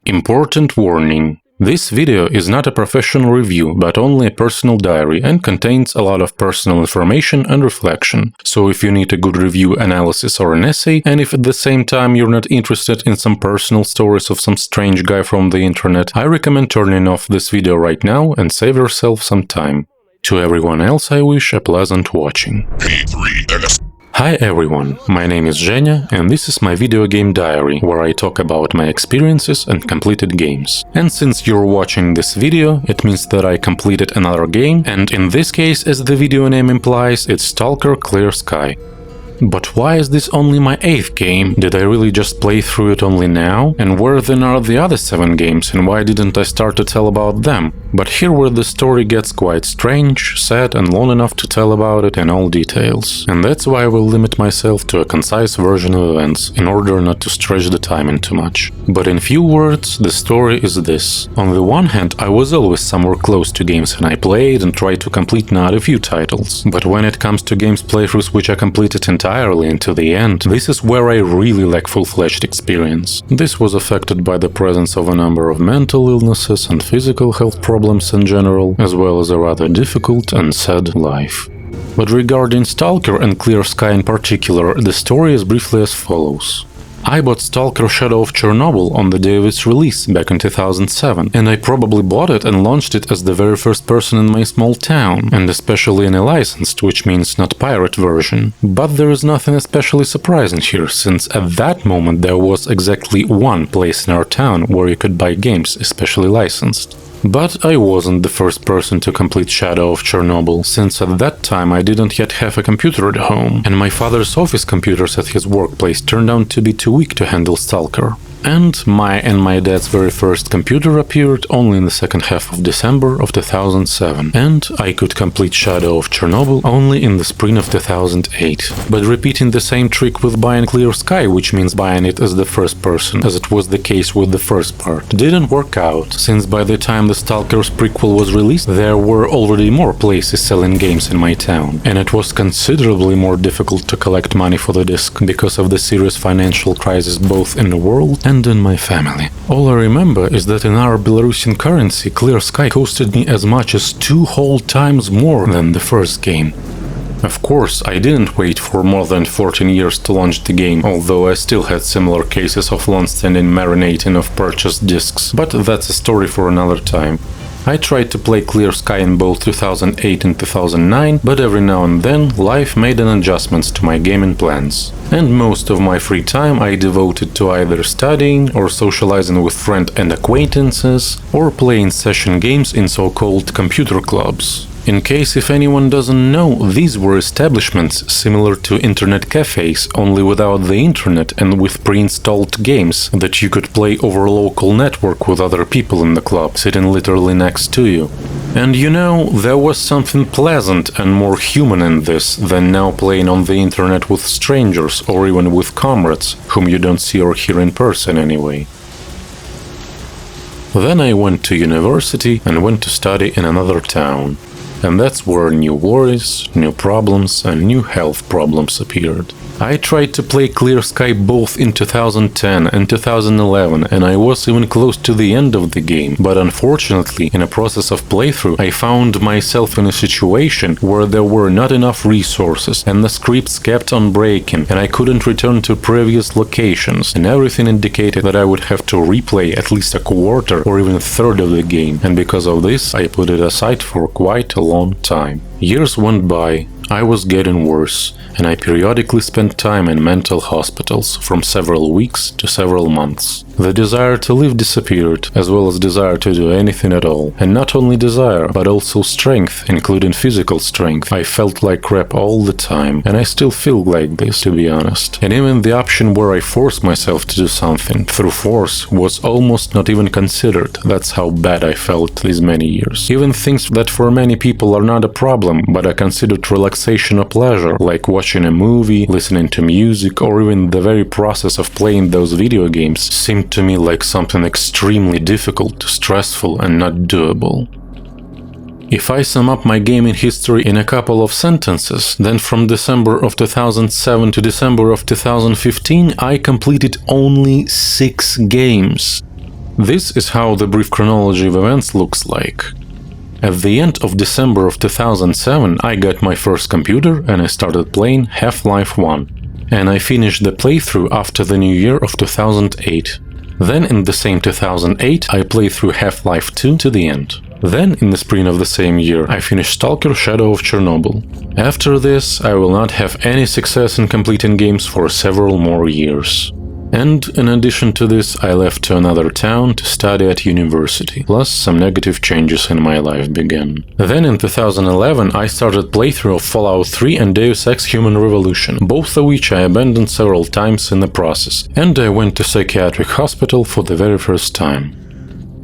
Important warning. This video is not a professional review, but only a personal diary and contains a lot of personal information and reflection. So if you need a good review, analysis or an essay, and if at the same time you're not interested in some personal stories of some strange guy from the internet, I recommend turning off this video right now and save yourself some time. To everyone else I wish a pleasant watching. Hi everyone, my name is Zhenya, and this is my video game diary, where I talk about my experiences and completed games. And since you're watching this video, it means that I completed another game, and in this case, as the video name implies, it's Stalker Clear Sky. But why is this only my 8th game? Did I really just play through it only now? And where then are the other 7 games, and why didn't I start to tell about them? But here where the story gets quite strange, sad and long enough to tell about it in all details. And that's why I will limit myself to a concise version of events, in order not to stretch the timing too much. But in few words, the story is this. On the one hand, I was always somewhere close to games, and I played and tried to complete not a few titles. But when it comes to games playthroughs which I completed entirely into the end, this is where I really lack full-fledged experience. This was affected by the presence of a number of mental illnesses and physical health problems in general, as well as a rather difficult and sad life. But regarding Stalker and Clear Sky in particular, the story is briefly as follows. I bought Stalker Shadow of Chernobyl on the day of its release back in 2007, and I probably bought it and launched it as the very first person in my small town, and especially in a licensed, which means not pirate version. But there is nothing especially surprising here, since at that moment there was exactly one place in our town where you could buy games, especially licensed. But I wasn't the first person to complete Shadow of Chernobyl, since at that time I didn't yet have a computer at home, and my father's office computers at his workplace turned out to be too weak to handle Stalker. And my dad's very first computer appeared only in the second half of December of 2007, and I could complete Shadow of Chernobyl only in the spring of 2008. But repeating the same trick with buying Clear Sky, which means buying it as the first person, as it was the case with the first part, didn't work out, since by the time the Stalker's prequel was released, there were already more places selling games in my town, and it was considerably more difficult to collect money for the disc because of the serious financial crisis both in the world and in my family. All I remember is that in our Belarusian currency, Clear Sky costed me as much as 2 whole times more than the first game. Of course, I didn't wait for more than 14 years to launch the game, although I still had similar cases of long-standing marinating of purchased discs, but that's a story for another time. I tried to play Clear Sky in both 2008 and 2009, but every now and then life made an adjustments to my gaming plans. And most of my free time I devoted to either studying or socializing with friends and acquaintances, or playing session games in so-called computer clubs. In case if anyone doesn't know, these were establishments similar to internet cafes, only without the internet and with pre-installed games that you could play over a local network with other people in the club, sitting literally next to you. And you know, there was something pleasant and more human in this than now playing on the internet with strangers or even with comrades, whom you don't see or hear in person anyway. Then I went to university and went to study in another town. And that's where new worries, new problems and new health problems appeared. I tried to play Clear Sky both in 2010 and 2011, and I was even close to the end of the game, but unfortunately, in a process of playthrough, I found myself in a situation where there were not enough resources, and the scripts kept on breaking, and I couldn't return to previous locations, and everything indicated that I would have to replay at least a quarter or even a third of the game, and because of this, I put it aside for quite a long time. Years went by. I was getting worse, and I periodically spent time in mental hospitals, from several weeks to several months. The desire to live disappeared, as well as desire to do anything at all. And not only desire, but also strength, including physical strength. I felt like crap all the time, and I still feel like this, to be honest. And even the option where I force myself to do something through force was almost not even considered. That's how bad I felt these many years. Even things that for many people are not a problem, but are considered relaxation or pleasure, like watching a movie, listening to music, or even the very process of playing those video games, seemed to me like something extremely difficult, stressful, and not doable. If I sum up my gaming history in a couple of sentences, then from December of 2007 to December of 2015 I completed only 6 games. This is how the brief chronology of events looks like. At the end of December of 2007, I got my first computer and I started playing Half-Life 1. And I finished the playthrough after the new year of 2008. Then in the same 2008, I played through Half-Life 2 to the end. Then, in the spring of the same year, I finished Stalker Shadow of Chernobyl. After this, I will not have any success in completing games for several more years. And, in addition to this, I left to another town to study at university, plus some negative changes in my life began. Then in 2011 I started playthrough of Fallout 3 and Deus Ex Human Revolution, both of which I abandoned several times in the process, and I went to psychiatric hospital for the very first time.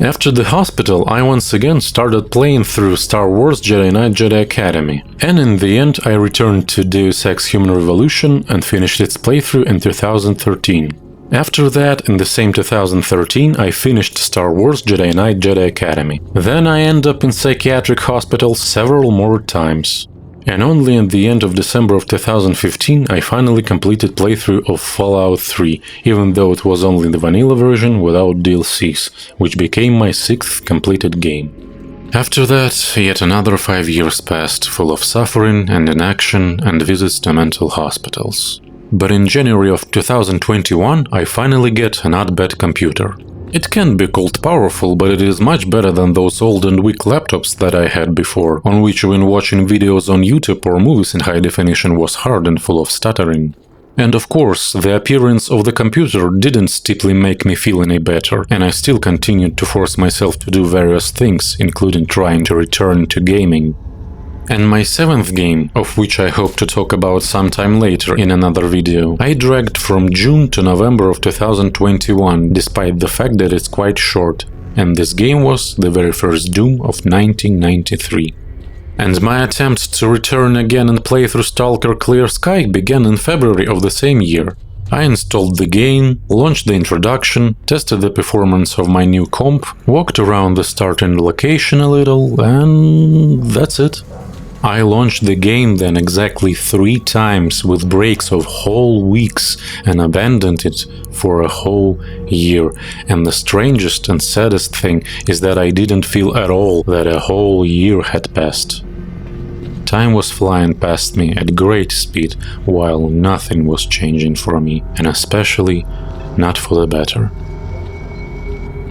After the hospital, I once again started playing through Star Wars Jedi Knight Jedi Academy, and in the end I returned to Deus Ex Human Revolution and finished its playthrough in 2013. After that, in the same 2013, I finished Star Wars Jedi Knight Jedi Academy. Then I end up in psychiatric hospital several more times. And only at the end of December of 2015 I finally completed playthrough of Fallout 3, even though it was only the vanilla version without DLCs, which became my 6th completed game. After that, yet another 5 years passed, full of suffering and inaction and visits to mental hospitals. But in January of 2021 I finally get a not bad computer. It can be called powerful, but it is much better than those old and weak laptops that I had before, on which when watching videos on YouTube or movies in high definition was hard and full of stuttering. And of course, the appearance of the computer didn't steeply make me feel any better, and I still continued to force myself to do various things, including trying to return to gaming. And my 7th game, of which I hope to talk about sometime later in another video, I dragged from June to November of 2021, despite the fact that it's quite short, and this game was the very first Doom of 1993. And my attempt to return again and play through S.t.a.l.k.e.r began in February of the same year. I installed the game, launched the introduction, tested the performance of my new comp, walked around the starting location a little, and that's it. I launched the game then exactly 3 times with breaks of whole weeks and abandoned it for a whole year. And the strangest and saddest thing is that I didn't feel at all that a whole year had passed. Time was flying past me at great speed while nothing was changing for me, and especially not for the better.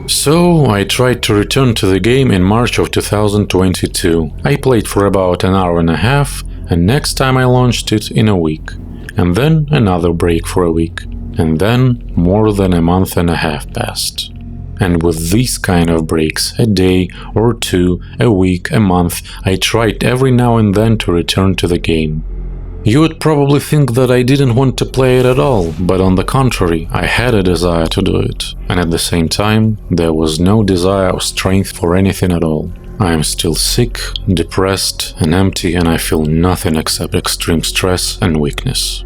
So I tried to return to the game in March of 2022. I played for about an hour and a half, and next time I launched it in a week. And then another break for a week. And then more than a month and a half passed. And with these kind of breaks, a day or two, a week, a month, I tried every now and then to return to the game. You would probably think that I didn't want to play it at all, but on the contrary, I had a desire to do it. And at the same time, there was no desire or strength for anything at all. I am still sick, depressed and empty, and I feel nothing except extreme stress and weakness.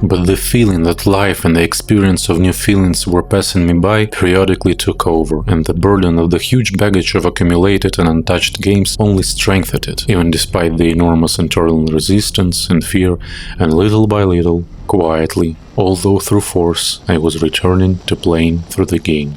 But the feeling that life and the experience of new feelings were passing me by periodically took over, and the burden of the huge baggage of accumulated and untouched games only strengthened it, even despite the enormous internal resistance and fear, and little by little, quietly, although through force, I was returning to playing through the game.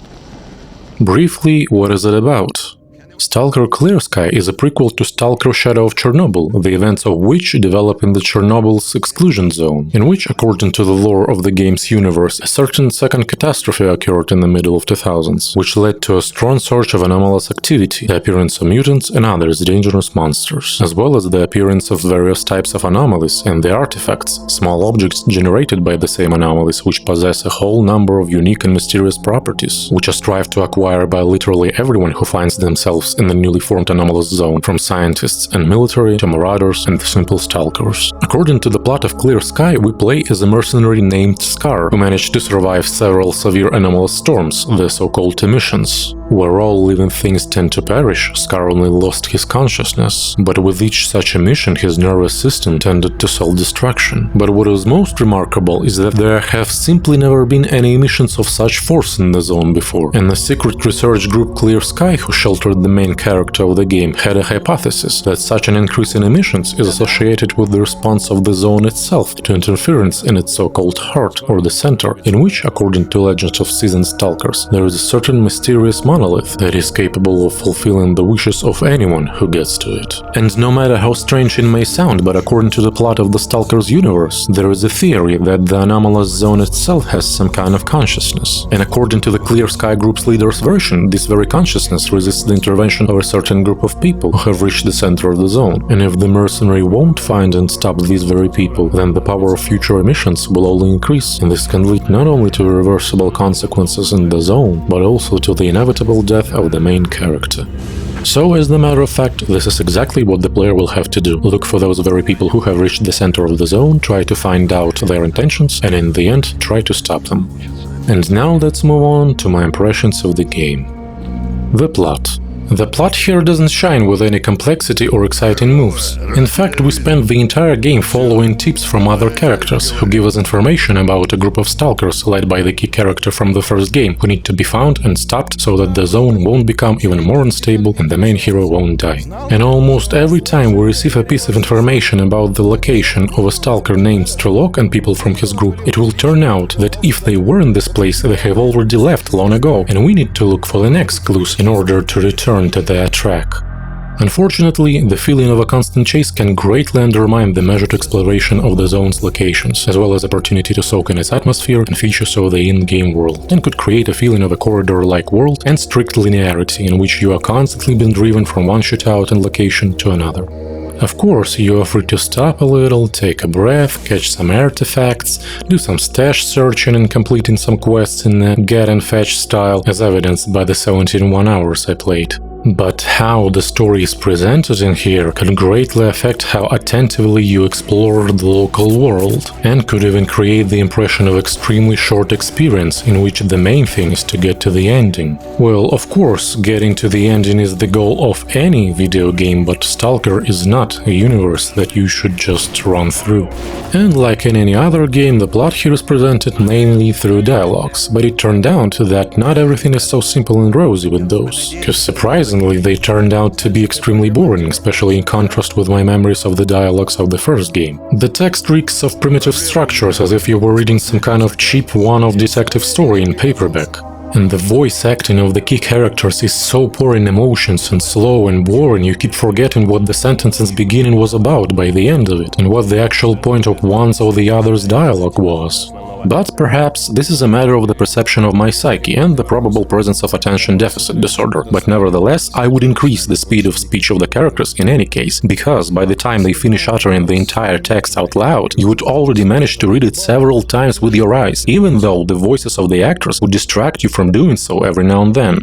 Briefly, what is it about? Stalker Clear Sky is a prequel to Stalker Shadow of Chernobyl, the events of which develop in the Chernobyl's exclusion zone, in which, according to the lore of the game's universe, a certain second catastrophe occurred in the middle of 2000s, which led to a strong surge of anomalous activity, the appearance of mutants and others dangerous monsters, as well as the appearance of various types of anomalies and the artifacts, small objects generated by the same anomalies which possess a whole number of unique and mysterious properties, which are strived to acquire by literally everyone who finds themselves in the newly formed anomalous zone, from scientists and military to marauders and simple stalkers. According to the plot of Clear Sky, we play as a mercenary named Scar, who managed to survive several severe anomalous storms, the so-called emissions. Where all living things tend to perish, S.t.a.l.k.e.r only lost his consciousness, but with each such emission his nervous system tended to self-destruction. But what is most remarkable is that there have simply never been any emissions of such force in the zone before, and the secret research group Clear-Sky, who sheltered the main character of the game, had a hypothesis that such an increase in emissions is associated with the response of the zone itself to interference in its so-called heart, or the center, in which, according to legends of seasoned stalkers, there is a certain mysterious monolith that is capable of fulfilling the wishes of anyone who gets to it. And no matter how strange it may sound, but according to the plot of the Stalker's universe, there is a theory that the anomalous zone itself has some kind of consciousness. And according to the Clear-Sky group's leader's version, this very consciousness resists the intervention of a certain group of people who have reached the center of the zone. And if the mercenary won't find and stop these very people, then the power of future emissions will only increase, and this can lead not only to irreversible consequences in the zone, but also to the inevitable death of the main character. So, as a matter of fact, this is exactly what the player will have to do. Look for those very people who have reached the center of the zone, try to find out their intentions, and in the end, try to stop them. And now let's move on to my impressions of the game. The plot. The plot here doesn't shine with any complexity or exciting moves. In fact, we spend the entire game following tips from other characters, who give us information about a group of stalkers led by the key character from the first game, who need to be found and stopped so that the zone won't become even more unstable and the main hero won't die. And almost every time we receive a piece of information about the location of a stalker named S.t.a.l.k.e.r and people from his group, it will turn out that if they were in this place, they have already left long ago, and we need to look for the next clues in order to return to their track. Unfortunately, the feeling of a constant chase can greatly undermine the measured exploration of the zone's locations, as well as opportunity to soak in its atmosphere and features of the in-game world, and could create a feeling of a corridor-like world and strict linearity in which you are constantly being driven from one shootout and location to another. Of course, you are free to stop a little, take a breath, catch some artifacts, do some stash searching and completing some quests in a get and fetch style, as evidenced by the 71 hours I played. But how the story is presented in here can greatly affect how attentively you explore the local world, and could even create the impression of extremely short experience in which the main thing is to get to the ending. Well, of course, getting to the ending is the goal of any video game, but S.t.a.l.k.e.r is not a universe that you should just run through. And like in any other game, the plot here is presented mainly through dialogues, but it turned out that not everything is so simple and rosy with those, because surprisingly they turned out to be extremely boring, especially in contrast with my memories of the dialogues of the first game. The text reeks of primitive structures, as if you were reading some kind of cheap one-off detective story in paperback. And the voice acting of the key characters is so poor in emotions and slow and boring, you keep forgetting what the sentence's beginning was about by the end of it, and what the actual point of one's or the other's dialogue was. But perhaps this is a matter of the perception of my psyche and the probable presence of attention deficit disorder, but nevertheless I would increase the speed of speech of the characters in any case, because by the time they finish uttering the entire text out loud, you would already manage to read it several times with your eyes, even though the voices of the actors would distract you from doing so every now and then.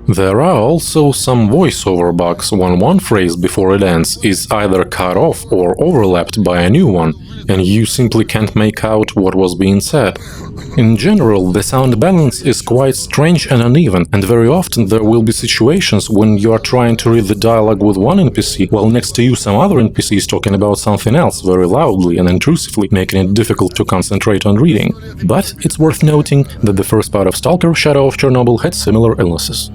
There are also some voiceover bugs when one phrase before it ends is either cut off or overlapped by a new one, and you simply can't make out what was being said. In general, the sound balance is quite strange and uneven, and very often there will be situations when you are trying to read the dialogue with one NPC, while next to you some other NPC is talking about something else very loudly and intrusively, making it difficult to concentrate on reading. But it's worth noting that the first part of S.t.a.l.k.e.r, Shadow of Chernobyl, had similar illnesses.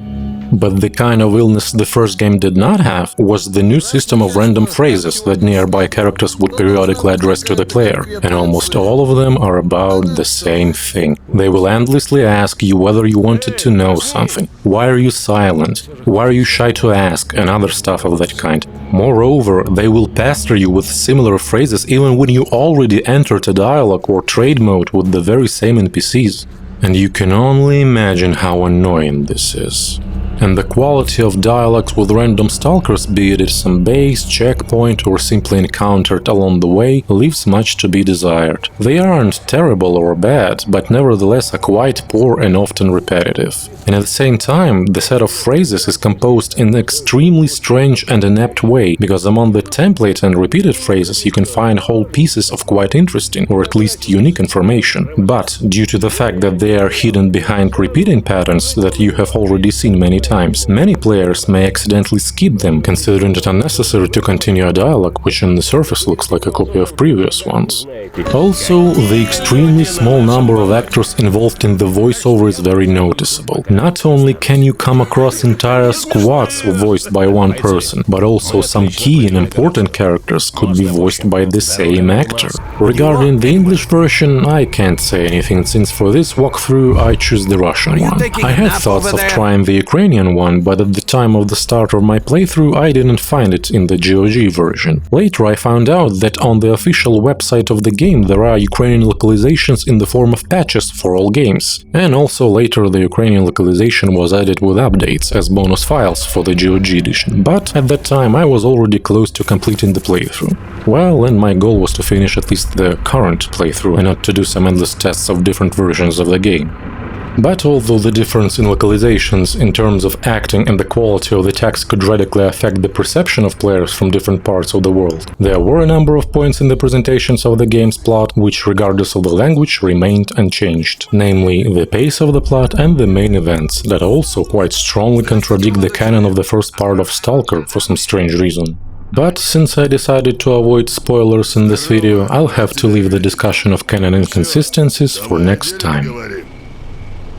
But the kind of illness the first game did not have was the new system of random phrases that nearby characters would periodically address to the player, and almost all of them are about the same thing. They will endlessly ask you whether you wanted to know something, why are you silent, why are you shy to ask, and other stuff of that kind. Moreover, they will pester you with similar phrases even when you already entered a dialogue or trade mode with the very same NPCs. And you can only imagine how annoying this is. and the quality of dialogues with random stalkers, be it at some base, checkpoint, or simply encountered along the way, leaves much to be desired. They aren't terrible or bad, but nevertheless are quite poor and often repetitive. And at the same time, the set of phrases is composed in an extremely strange and inept way, because among the template and repeated phrases you can find whole pieces of quite interesting, or at least unique information. But due to the fact that they are hidden behind repeating patterns that you have already seen many times, many players may accidentally skip them, considering it unnecessary to continue a dialogue which on the surface looks like a copy of previous ones. Also, the extremely small number of actors involved in the voiceover is very noticeable. Not only can you come across entire squads voiced by one person, but also some key and important characters could be voiced by the same actor. Regarding the English version, I can't say anything, since for this walkthrough I choose the Russian one. I had thoughts of trying the Ukrainian one, but at the time of the start of my playthrough I didn't find it in the GOG version. Later I found out that on the official website of the game there are Ukrainian localizations in the form of patches for all games. And also later the Ukrainian localization was added with updates as bonus files for the GOG edition, but at that time I was already close to completing the playthrough. Well, and my goal was to finish at least the current playthrough and not to do some endless tests of different versions of the game. But although the difference in localizations in terms of acting and the quality of the text could radically affect the perception of players from different parts of the world, there were a number of points in the presentations of the game's plot which, regardless of the language, remained unchanged, namely the pace of the plot and the main events, that also quite strongly contradict the canon of the first part of S.t.a.l.k.e.r. for some strange reason. But since I decided to avoid spoilers in this video, I'll have to leave the discussion of canon inconsistencies for next time.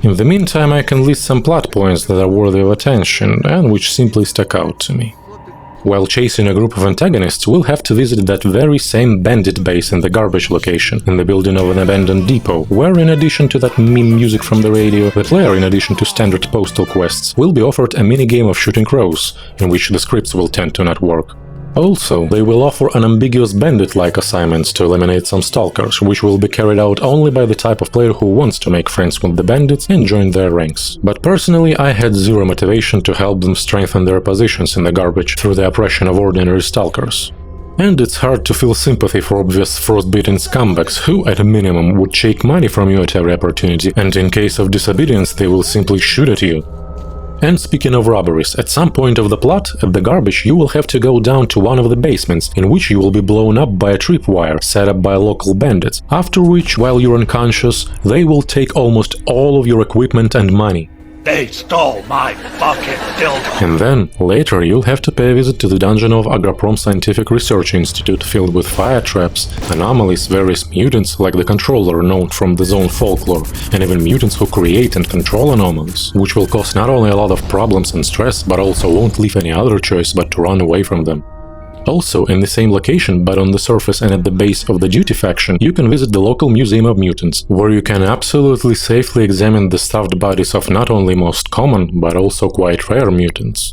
In the meantime, I can list some plot points that are worthy of attention and which simply stuck out to me. While chasing a group of antagonists, we'll have to visit that very same bandit base in the garbage location, in the building of an abandoned depot, where in addition to that meme music from the radio, the player, in addition to standard postal quests, will be offered a minigame of shooting crows, in which the scripts will tend to not work. Also, they will offer unambiguous bandit-like assignments to eliminate some stalkers, which will be carried out only by the type of player who wants to make friends with the bandits and join their ranks. But personally, I had zero motivation to help them strengthen their positions in the garbage through the oppression of ordinary stalkers. And it's hard to feel sympathy for obvious frostbitten scumbags who, at a minimum, would take money from you at every opportunity, and in case of disobedience they will simply shoot at you. And speaking of robberies, at some point of the plot, at the garbage, you will have to go down to one of the basements, in which you will be blown up by a tripwire set up by local bandits, after which, while you're unconscious, they will take almost all of your equipment and money. They stole my fucking dildo! And then, later, you'll have to pay a visit to the dungeon of Agroprom Scientific Research Institute, filled with fire traps, anomalies, various mutants like the Controller known from the Zone folklore, and even mutants who create and control anomalies, which will cause not only a lot of problems and stress, but also won't leave any other choice but to run away from them. Also, in the same location, but on the surface and at the base of the Duty faction, you can visit the local Museum of Mutants, where you can absolutely safely examine the stuffed bodies of not only most common, but also quite rare mutants.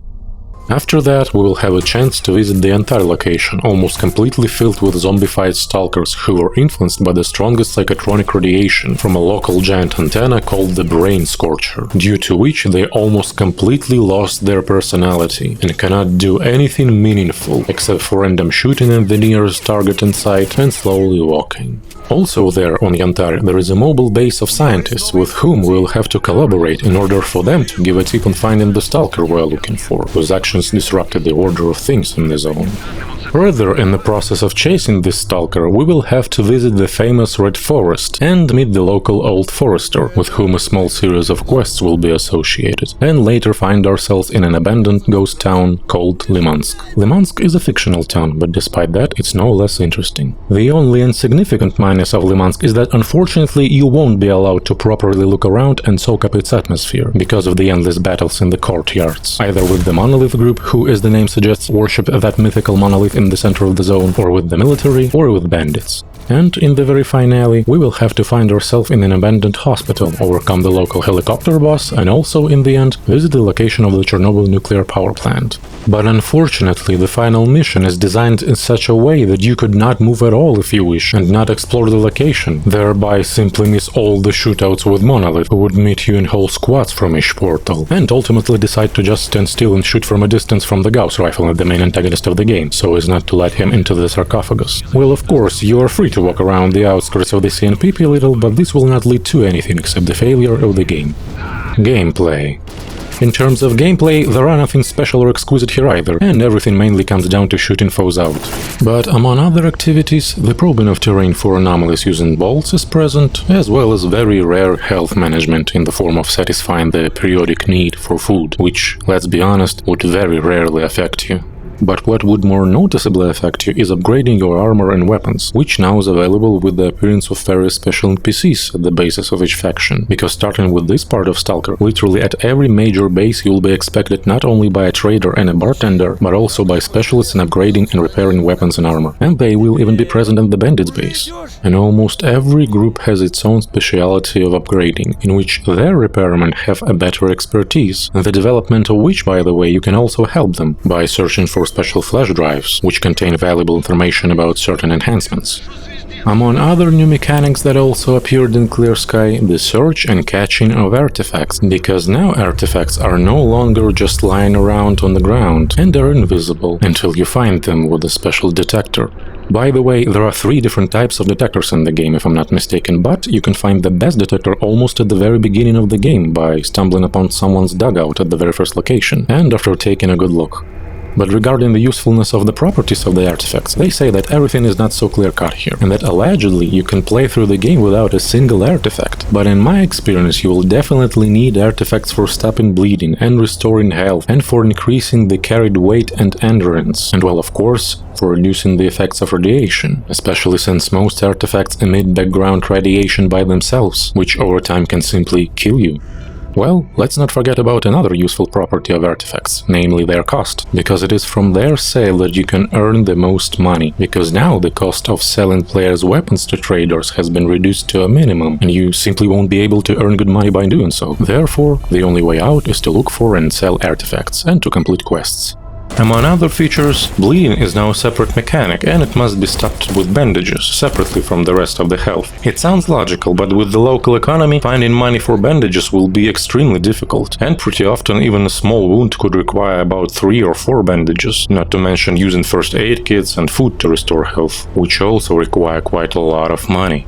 After that, we will have a chance to visit the entire location, almost completely filled with zombified stalkers who were influenced by the strongest psychotronic radiation from a local giant antenna called the Brain Scorcher, due to which they almost completely lost their personality and cannot do anything meaningful except for random shooting at the nearest target in sight and slowly walking. Also there, on Yantar, there is a mobile base of scientists with whom we will have to collaborate in order for them to give a tip on finding the stalker we are looking for, whose actions disrupted the order of things in the zone. Further, in the process of chasing this stalker, we will have to visit the famous Red Forest and meet the local Old Forester, with whom a small series of quests will be associated, and later find ourselves in an abandoned ghost town called Limansk. Limansk is a fictional town, but despite that, it's no less interesting. The only insignificant minus of Limansk is that unfortunately you won't be allowed to properly look around and soak up its atmosphere, because of the endless battles in the courtyards, either with the Monolith group, who, as the name suggests, worship that mythical monolith in the center of the zone, or with the military, or with bandits. And in the very finale, we will have to find ourselves in an abandoned hospital, overcome the local helicopter boss, and also, in the end, visit the location of the Chernobyl nuclear power plant. But unfortunately, the final mission is designed in such a way that you could not move at all if you wish, and not explore the location, thereby simply miss all the shootouts with Monolith, who would meet you in whole squads from each portal, and ultimately decide to just stand still and shoot from a distance from the Gauss rifle at the main antagonist of the game, so as not to let him into the sarcophagus. Well, of course, you are free to walk around the outskirts of the CNPP a little, but this will not lead to anything except the failure of the game. Gameplay. In terms of gameplay, there are nothing special or exquisite here either, and everything mainly comes down to shooting foes out. But among other activities, the probing of terrain for anomalies using bolts is present, as well as very rare health management in the form of satisfying the periodic need for food, which, let's be honest, would very rarely affect you. But what would more noticeably affect you is upgrading your armor and weapons, which now is available with the appearance of very special NPCs at the basis of each faction. Because starting with this part of Stalker, literally at every major base you will be expected not only by a trader and a bartender, but also by specialists in upgrading and repairing weapons and armor. And they will even be present at the bandits base. And almost every group has its own speciality of upgrading, in which their repairmen have a better expertise, and the development of which, by the way, you can also help them by searching for special flash drives, which contain valuable information about certain enhancements. Among other new mechanics that also appeared in Clear Sky, the search and catching of artifacts, because now artifacts are no longer just lying around on the ground, and are invisible until you find them with a special detector. By the way, there are 3 different types of detectors in the game, if I'm not mistaken, but you can find the best detector almost at the very beginning of the game by stumbling upon someone's dugout at the very first location, and after taking a good look. But regarding the usefulness of the properties of the artifacts, they say that everything is not so clear-cut here, and that allegedly you can play through the game without a single artifact. But in my experience, you will definitely need artifacts for stopping bleeding and restoring health, and for increasing the carried weight and endurance, and well, of course, for reducing the effects of radiation, especially since most artifacts emit background radiation by themselves, which over time can simply kill you. Well, let's not forget about another useful property of artifacts, namely their cost, because it is from their sale that you can earn the most money, because now the cost of selling players' weapons to traders has been reduced to a minimum, and you simply won't be able to earn good money by doing so. Therefore, the only way out is to look for and sell artifacts, and to complete quests. Among other features, bleeding is now a separate mechanic, and it must be stopped with bandages, separately from the rest of the health. It sounds logical, but with the local economy, finding money for bandages will be extremely difficult, and pretty often even a small wound could require about 3 or 4 bandages, not to mention using first aid kits and food to restore health, which also require quite a lot of money.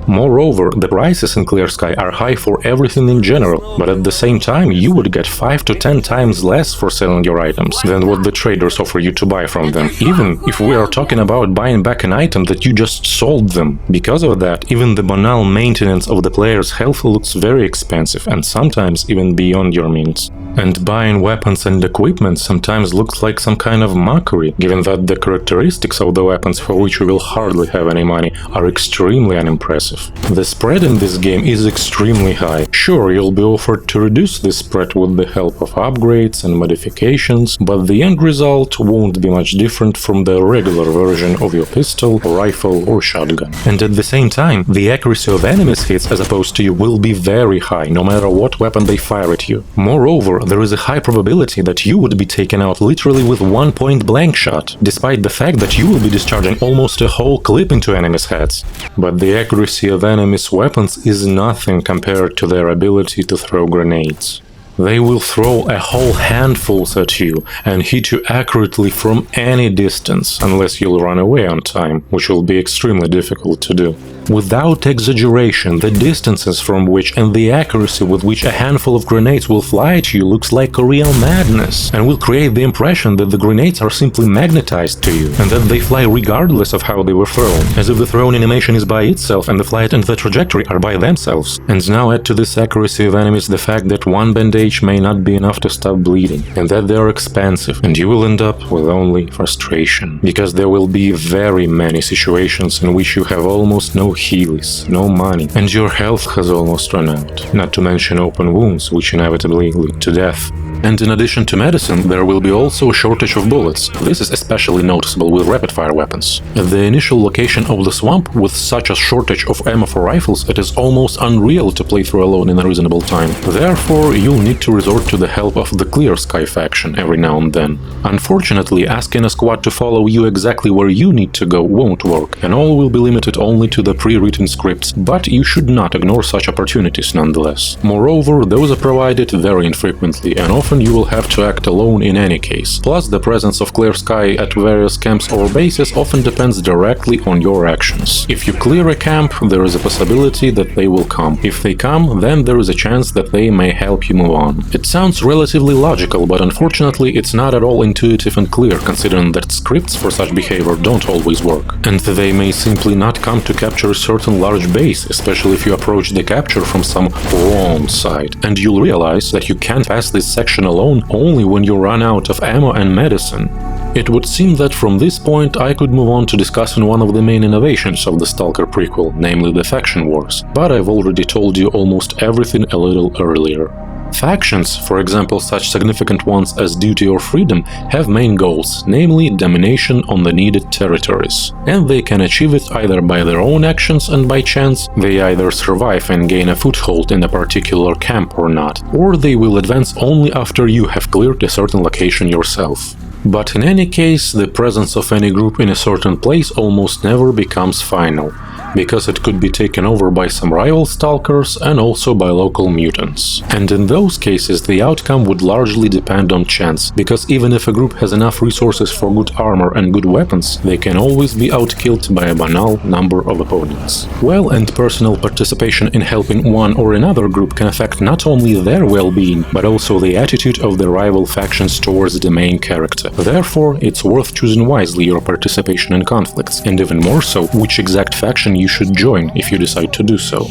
Moreover, the prices in Clear Sky are high for everything in general, but at the same time you would get 5 to 10 times less for selling your items than what the traders offer you to buy from them, even if we are talking about buying back an item that you just sold them. Because of that, even the banal maintenance of the player's health looks very expensive and sometimes even beyond your means. And buying weapons and equipment sometimes looks like some kind of mockery, given that the characteristics of the weapons for which you will hardly have any money are extremely unimpressive. The spread in this game is extremely high. Sure, you'll be offered to reduce this spread with the help of upgrades and modifications, but the end result won't be much different from the regular version of your pistol, rifle or shotgun. And at the same time, the accuracy of enemies' hits as opposed to you will be very high, no matter what weapon they fire at you. Moreover, there is a high probability that you would be taken out literally with one point-blank shot, despite the fact that you will be discharging almost a whole clip into enemies' heads. But the accuracy of enemies' weapons is nothing compared to their ability to throw grenades. They will throw a whole handfuls at you and hit you accurately from any distance, unless you'll run away on time, which will be extremely difficult to do. Without exaggeration, the distances from which and the accuracy with which a handful of grenades will fly at you looks like a real madness, and will create the impression that the grenades are simply magnetized to you, and that they fly regardless of how they were thrown, as if the thrown animation is by itself and the flight and the trajectory are by themselves. And now add to this accuracy of enemies the fact that one bandage may not be enough to stop bleeding, and that they are expensive, and you will end up with only frustration, because there will be very many situations in which you have almost no heals, no money, and your health has almost run out, not to mention open wounds which inevitably lead to death. And in addition to medicine, there will be also a shortage of bullets. This is especially noticeable with rapid-fire weapons. At the initial location of the swamp, with such a shortage of ammo for rifles, it is almost unreal to play through alone in a reasonable time. Therefore, you'll need to resort to the help of the Clear Sky faction every now and then. Unfortunately, asking a squad to follow you exactly where you need to go won't work, and all will be limited only to the pre-written scripts, but you should not ignore such opportunities nonetheless. Moreover, those are provided very infrequently, and often you will have to act alone in any case. Plus, the presence of Clear Sky at various camps or bases often depends directly on your actions. If you clear a camp, there is a possibility that they will come. If they come, then there is a chance that they may help you move on. It sounds relatively logical, but unfortunately it's not at all intuitive and clear, considering that scripts for such behavior don't always work. And they may simply not come to capture a certain large base, especially if you approach the capture from some wrong side. And you'll realize that you can't pass this section alone only when you run out of ammo and medicine. It would seem that from this point I could move on to discussing one of the main innovations of the Stalker prequel, namely the faction wars, but I've already told you almost everything a little earlier. Factions, for example such significant ones as Duty or Freedom, have main goals, namely domination on the needed territories. And they can achieve it either by their own actions and by chance, they either survive and gain a foothold in a particular camp or not, or they will advance only after you have cleared a certain location yourself. But in any case, the presence of any group in a certain place almost never becomes final, because it could be taken over by some rival stalkers and also by local mutants. And in those cases the outcome would largely depend on chance, because even if a group has enough resources for good armor and good weapons, they can always be outkilled by a banal number of opponents. Well, and personal participation in helping one or another group can affect not only their well-being, but also the attitude of the rival factions towards the main character. Therefore, it's worth choosing wisely your participation in conflicts, and even more so, which exact faction you should join if you decide to do so.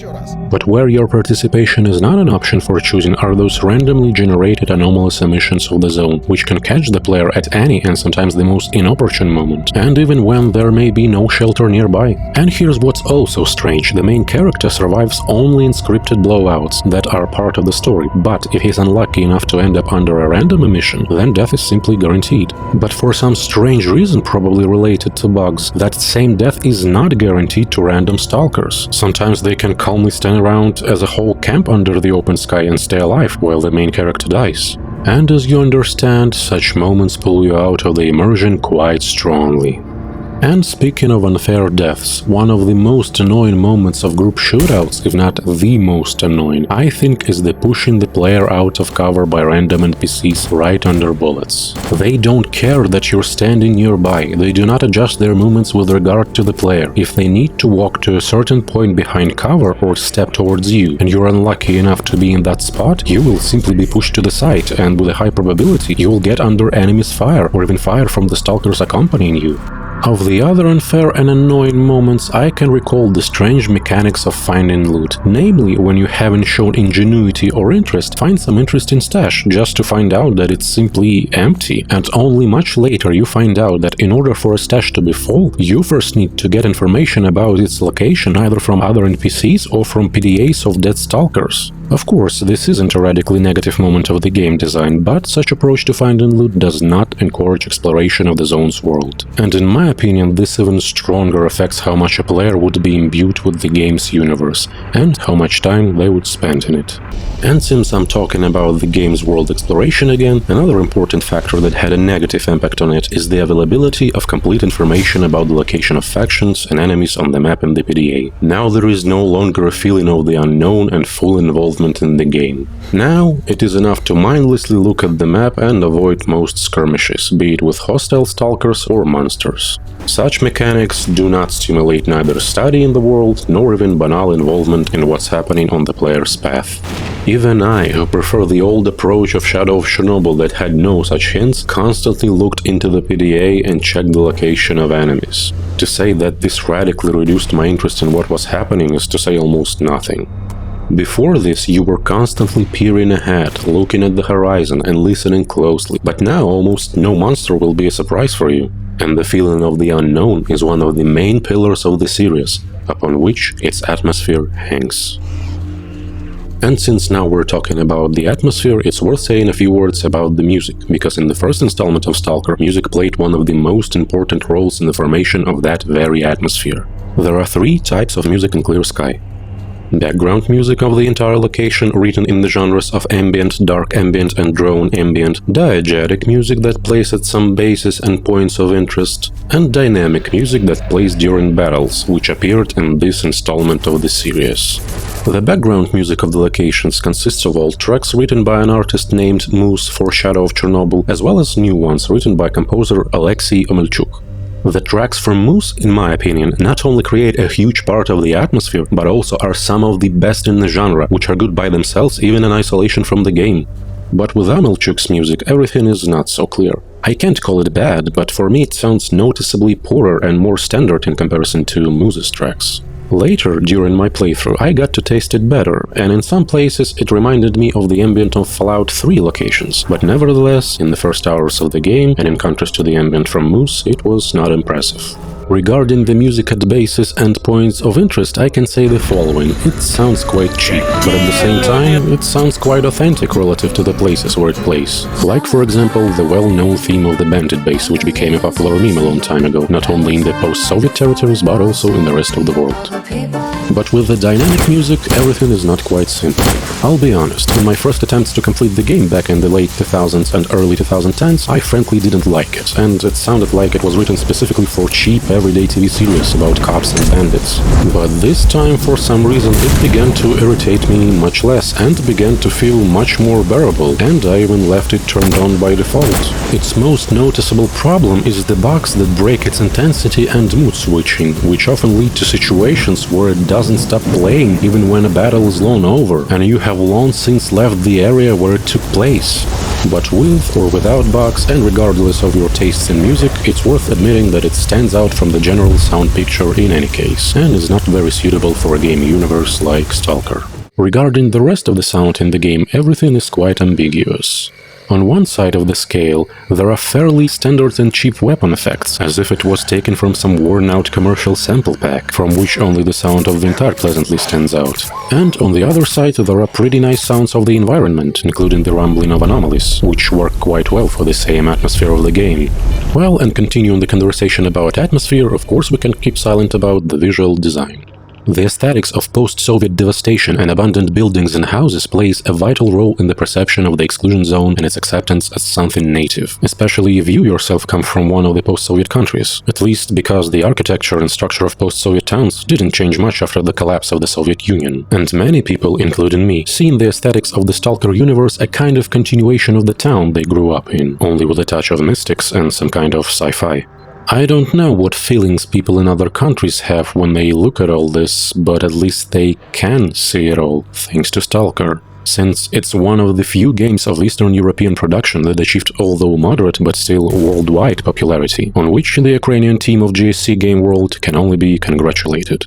But where your participation is not an option for choosing are those randomly generated anomalous emissions of the zone, which can catch the player at any and sometimes the most inopportune moment, and even when there may be no shelter nearby. And here's what's also strange, the main character survives only in scripted blowouts that are part of the story, but if he's unlucky enough to end up under a random emission, then death is simply guaranteed. But for some strange reason, probably related to bugs, that same death is not guaranteed to random stalkers. Sometimes they can calmly stand around as a whole camp under the open sky and stay alive while the main character dies. And as you understand, such moments pull you out of the immersion quite strongly. And speaking of unfair deaths, one of the most annoying moments of group shootouts, if not the most annoying, I think is the pushing the player out of cover by random NPCs right under bullets. They don't care that you're standing nearby, they do not adjust their movements with regard to the player. If they need to walk to a certain point behind cover or step towards you, and you're unlucky enough to be in that spot, you will simply be pushed to the side, and with a high probability you will get under enemy's fire, or even fire from the stalkers accompanying you. Of the other unfair and annoying moments, I can recall the strange mechanics of finding loot. Namely, when you haven't shown ingenuity or interest, find some interesting stash just to find out that it's simply empty, and only much later you find out that in order for a stash to be full, you first need to get information about its location either from other NPCs or from PDAs of dead stalkers. Of course, this isn't a radically negative moment of the game design, but such approach to finding loot does not encourage exploration of the zone's world. And in my opinion, this even stronger affects how much a player would be imbued with the game's universe, and how much time they would spend in it. And since I'm talking about the game's world exploration again, another important factor that had a negative impact on it is the availability of complete information about the location of factions and enemies on the map in the PDA. Now there is no longer a feeling of the unknown and full involvement in the game. Now it is enough to mindlessly look at the map and avoid most skirmishes, be it with hostile stalkers or monsters. Such mechanics do not stimulate neither study in the world nor even banal involvement in what's happening on the player's path. Even I, who prefer the old approach of Shadow of Chernobyl that had no such hints, constantly looked into the PDA and checked the location of enemies. To say that this radically reduced my interest in what was happening is to say almost nothing. Before this, you were constantly peering ahead, looking at the horizon and listening closely, but now almost no monster will be a surprise for you. And the feeling of the unknown is one of the main pillars of the series, upon which its atmosphere hangs. And since now we're talking about the atmosphere, it's worth saying a few words about the music, because in the first installment of Stalker, music played one of the most important roles in the formation of that very atmosphere. There are three types of music in Clear Sky. Background music of the entire location, written in the genres of ambient, dark ambient, and drone ambient, diegetic music that plays at some bases and points of interest, and dynamic music that plays during battles, which appeared in this installment of the series. The background music of the locations consists of old tracks written by an artist named Moose for Shadow of Chernobyl, as well as new ones written by composer Alexei Omelchuk. The tracks from Moose, in my opinion, not only create a huge part of the atmosphere, but also are some of the best in the genre, which are good by themselves even in isolation from the game. But with Amelchuk's music, everything is not so clear. I can't call it bad, but for me it sounds noticeably poorer and more standard in comparison to Moose's tracks. Later, during my playthrough, I got to taste it better, and in some places it reminded me of the ambient of Fallout 3 locations, but nevertheless, in the first hours of the game, and in contrast to the ambient from Moose, it was not impressive. Regarding the music at bases and points of interest, I can say the following. It sounds quite cheap, but at the same time, it sounds quite authentic relative to the places where it plays. Like, for example, the well-known theme of the Bandit base, which became a popular meme a long time ago, not only in the post-Soviet territories, but also in the rest of the world. But with the dynamic music, everything is not quite simple. I'll be honest, in my first attempts to complete the game back in the late 2000s and early 2010s, I frankly didn't like it, and it sounded like it was written specifically for cheap, everyday TV series about cops and bandits. But this time, for some reason, it began to irritate me much less and began to feel much more bearable, and I even left it turned on by default. Its most noticeable problem is the bugs that break its intensity and mood switching, which often lead to situations where it doesn't stop playing even when a battle is long over, and you have long since left the area where it took place. But with or without bugs, and regardless of your tastes in music, it's worth admitting that it stands out from the general sound picture in any case, and is not very suitable for a game universe like Stalker. Regarding the rest of the sound in the game, everything is quite ambiguous. On one side of the scale, there are fairly standard and cheap weapon effects, as if it was taken from some worn-out commercial sample pack, from which only the sound of Vintar pleasantly stands out. And on the other side, there are pretty nice sounds of the environment, including the rumbling of anomalies, which work quite well for the same atmosphere of the game. Well, and continuing the conversation about atmosphere, of course we can keep silent about the visual design. The aesthetics of post-Soviet devastation and abandoned buildings and houses plays a vital role in the perception of the exclusion zone and its acceptance as something native, especially if you yourself come from one of the post-Soviet countries, at least because the architecture and structure of post-Soviet towns didn't change much after the collapse of the Soviet Union, and many people, including me, see in the aesthetics of the Stalker universe a kind of continuation of the town they grew up in, only with a touch of mystics and some kind of sci-fi. I don't know what feelings people in other countries have when they look at all this, but at least they can see it all, thanks to Stalker, since it's one of the few games of Eastern European production that achieved although moderate but still worldwide popularity, on which the Ukrainian team of GSC Game World can only be congratulated.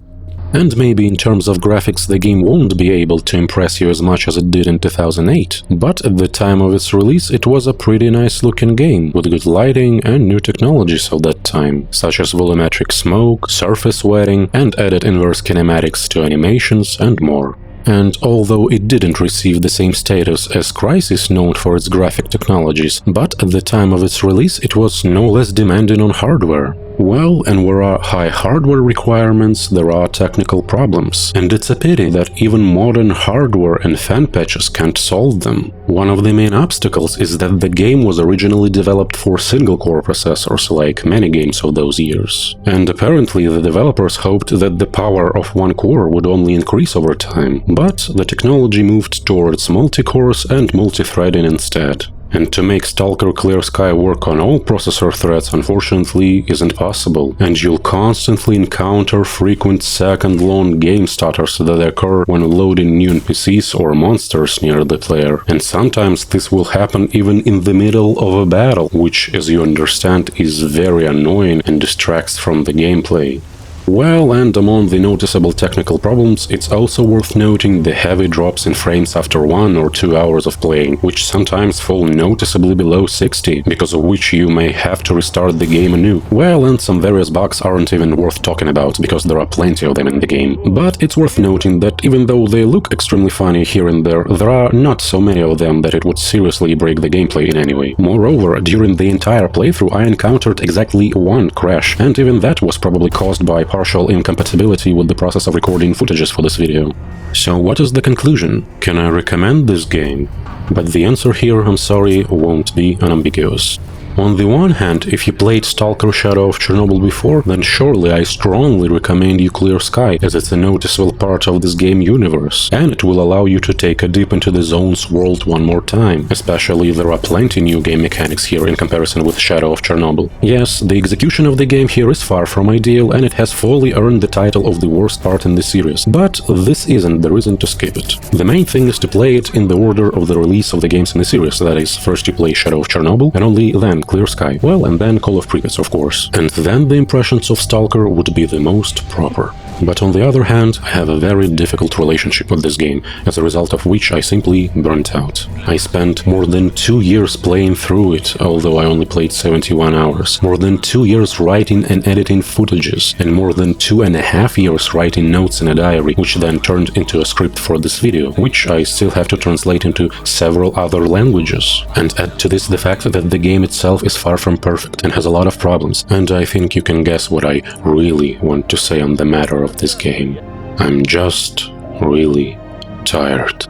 And maybe in terms of graphics the game won't be able to impress you as much as it did in 2008, but at the time of its release it was a pretty nice looking game, with good lighting and new technologies of that time, such as volumetric smoke, surface wetting, and added inverse kinematics to animations and more. And although it didn't receive the same status as Crysis, known for its graphic technologies, but at the time of its release it was no less demanding on hardware. Well, and where are high hardware requirements, there are technical problems, and it's a pity that even modern hardware and fan patches can't solve them. One of the main obstacles is that the game was originally developed for single-core processors, like many games of those years. And apparently the developers hoped that the power of one core would only increase over time, but the technology moved towards multi-cores and multi-threading instead. And to make Stalker Clear Sky work on all processor threads unfortunately isn't possible, and you'll constantly encounter frequent second-long game stutters that occur when loading new NPCs or monsters near the player, and sometimes this will happen even in the middle of a battle, which, as you understand, is very annoying and distracts from the gameplay. Well, and among the noticeable technical problems, it's also worth noting the heavy drops in frames after 1 or 2 hours of playing, which sometimes fall noticeably below 60, because of which you may have to restart the game anew. Well, and some various bugs aren't even worth talking about, because there are plenty of them in the game. But it's worth noting that even though they look extremely funny here and there are not so many of them that it would seriously break the gameplay in any way. Moreover, during the entire playthrough I encountered exactly one crash, and even that was probably caused by partial incompatibility with the process of recording footages for this video. So what is the conclusion? Can I recommend this game? But the answer here, I'm sorry, won't be unambiguous. On the one hand, if you played Stalker Shadow of Chernobyl before, then surely I strongly recommend you Clear Sky, as it's a noticeable part of this game universe, and it will allow you to take a dip into the zone's world one more time, especially there are plenty new game mechanics here in comparison with Shadow of Chernobyl. Yes, the execution of the game here is far from ideal, and it has fully earned the title of the worst part in the series, but this isn't the reason to skip it. The main thing is to play it in the order of the release of the games in the series, that is, first you play Shadow of Chernobyl, and only then Clear Sky, well, and then Call of Pripyat, of course. And then the impressions of Stalker would be the most proper. But on the other hand, I have a very difficult relationship with this game, as a result of which I simply burnt out. I spent more than 2 years playing through it, although I only played 71 hours, more than 2 years writing and editing footages, and more than 2.5 years writing notes in a diary, which then turned into a script for this video, which I still have to translate into several other languages. And add to this the fact that the game itself is far from perfect and has a lot of problems, and I think you can guess what I really want to say on the matter of this game. I'm just really tired.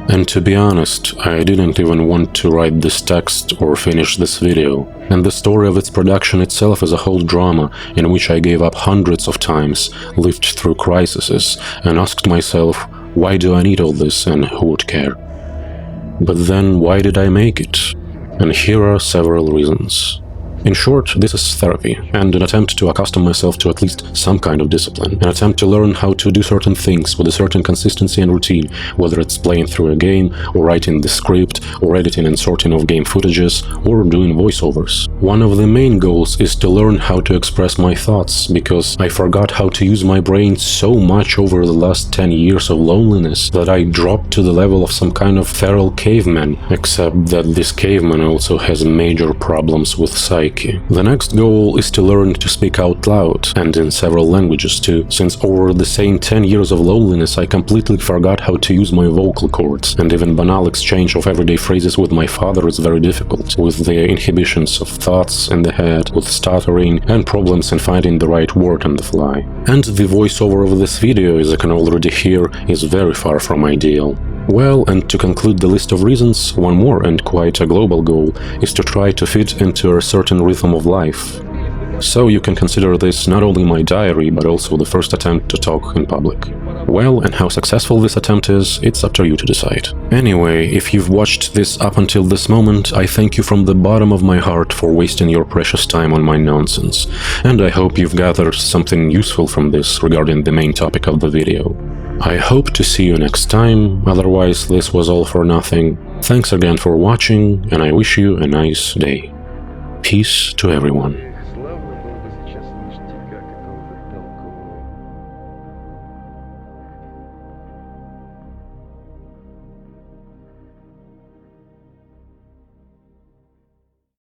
And to be honest, I didn't even want to write this text or finish this video. And the story of its production itself is a whole drama in which I gave up hundreds of times, lived through crises, and asked myself, why do I need all this and who would care? But then why did I make it? And here are several reasons. In short, this is therapy, and an attempt to accustom myself to at least some kind of discipline, an attempt to learn how to do certain things with a certain consistency and routine, whether it's playing through a game, or writing the script, or editing and sorting of game footages, or doing voiceovers. One of the main goals is to learn how to express my thoughts, because I forgot how to use my brain so much over the last 10 years of loneliness that I dropped to the level of some kind of feral caveman, except that this caveman also has major problems with psyche. The next goal is to learn to speak out loud, and in several languages too, since over the same 10 years of loneliness I completely forgot how to use my vocal cords, and even banal exchange of everyday phrases with my father is very difficult, with the inhibitions of thoughts in the head, with stuttering, and problems in finding the right word on the fly. And the voiceover of this video, as I can already hear, is very far from ideal. Well, and to conclude the list of reasons, one more and quite a global goal is to try to fit into a certain rhythm of life. So you can consider this not only my diary, but also the first attempt to talk in public. Well, and how successful this attempt is, it's up to you to decide. Anyway, if you've watched this up until this moment, I thank you from the bottom of my heart for wasting your precious time on my nonsense, and I hope you've gathered something useful from this regarding the main topic of the video. I hope to see you next time, otherwise this was all for nothing. Thanks again for watching, and I wish you a nice day. Peace to everyone.